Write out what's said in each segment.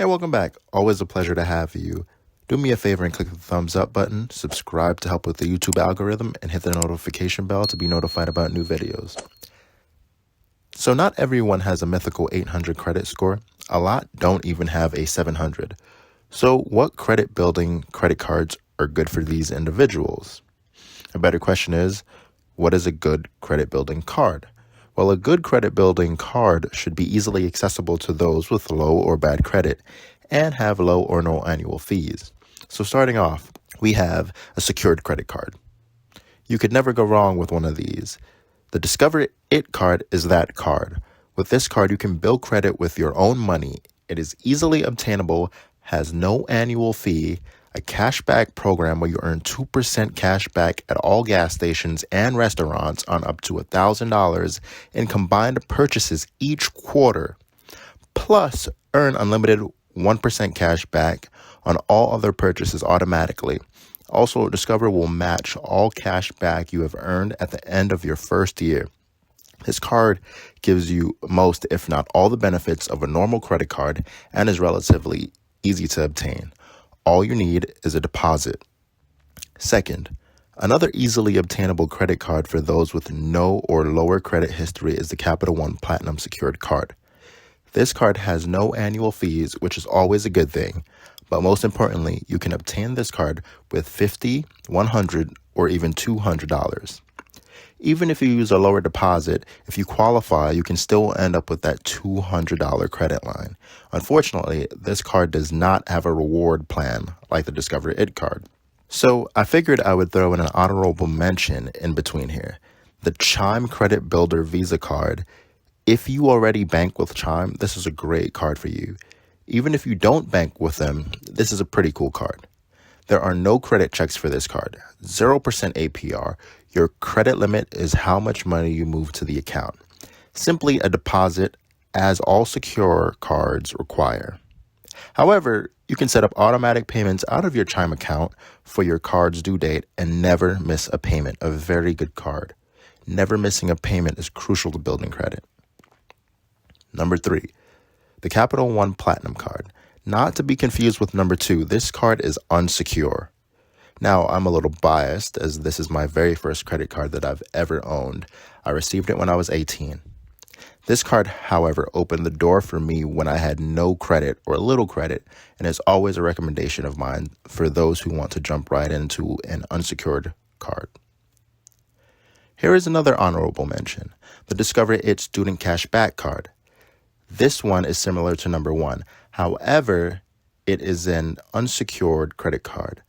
Hey, welcome back. Always a pleasure to have you. Do me a favor and click the thumbs up button, subscribe to help with the YouTube algorithm, and hit the notification bell to be notified about new videos. So not everyone has a mythical 800 credit score. A lot don't even have a 700. So what credit building credit cards are good for these individuals? A better question is, what is a good credit building card? Well, a good credit building card should be easily accessible to those with low or bad credit and have low or no annual fees. So starting off, we have a secured credit card. You could never go wrong with one of these. The Discover It card is that card. With this card, you can build credit with your own money. It is easily obtainable, has no annual fee, a cashback program where you earn 2% cash back at all gas stations and restaurants on up to $1,000 in combined purchases each quarter, plus earn unlimited 1% cash back on all other purchases automatically. Also, Discover will match all cash back you have earned at the end of your first year. This card gives you most, if not all, the benefits of a normal credit card and is relatively easy to obtain. All you need is a deposit. Second, another easily obtainable credit card for those with no or lower credit history is the Capital One Platinum Secured Card. This card has no annual fees, which is always a good thing. But most importantly, you can obtain this card with $50, $100, or even $200. Even if you use a lower deposit, if you qualify, you can still end up with that $200 credit line. Unfortunately, this card does not have a reward plan like the Discover It card. So I figured I would throw in an honorable mention in between here. The Chime Credit Builder Visa card. If you already bank with Chime, this is a great card for you. Even if you don't bank with them, this is a pretty cool card. There are no credit checks for this card. 0% APR. Your credit limit is how much money you move to the account. Simply a deposit, as all secure cards require. However, you can set up automatic payments out of your Chime account for your card's due date and never miss a payment. A very good card. Never missing a payment is crucial to building credit. Number 3, the Capital One Platinum card. Not to be confused with number 2, this card is unsecure. Now, I'm a little biased as this is my very first credit card that I've ever owned. I received it when I was 18. This card, however, opened the door for me when I had no credit or little credit, and is always a recommendation of mine for those who want to jump right into an unsecured card. Here is another honorable mention, the Discover It Student Cashback card. This one is similar to number 1. However, it is an unsecured credit card.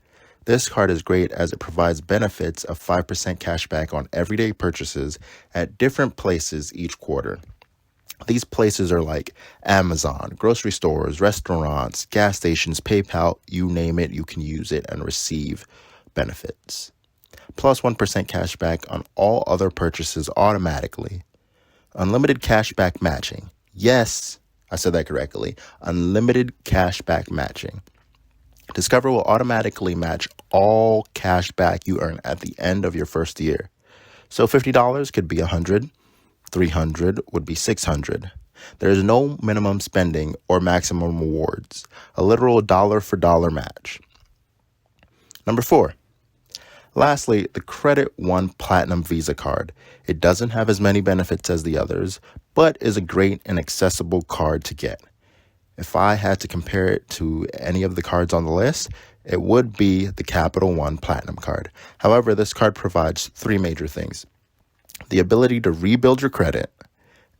This card is great as it provides benefits of 5% cash back on everyday purchases at different places each quarter. These places are like Amazon, grocery stores, restaurants, gas stations, PayPal, you name it, you can use it and receive benefits. Plus 1% cash back on all other purchases automatically. Unlimited cash back matching. Yes, I said that correctly. Unlimited cash back matching. Discover will automatically match all cash back you earn at the end of your first year. So $50 could be $100, $300 would be $600. There is no minimum spending or maximum rewards. A literal dollar for dollar match. Number 4. Lastly, the Credit One Platinum Visa card. It doesn't have as many benefits as the others, but is a great and accessible card to get. If I had to compare it to any of the cards on the list, it would be the Capital One Platinum card. However, this card provides 3 major things. The ability to rebuild your credit,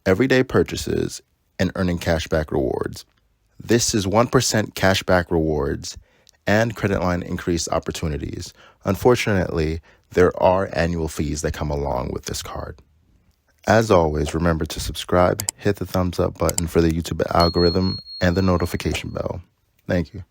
everyday purchases, and earning cashback rewards. This is 1% cashback rewards and credit line increase opportunities. Unfortunately, there are annual fees that come along with this card. As always, remember to subscribe, hit the thumbs up button for the YouTube algorithm, and the notification bell. Thank you.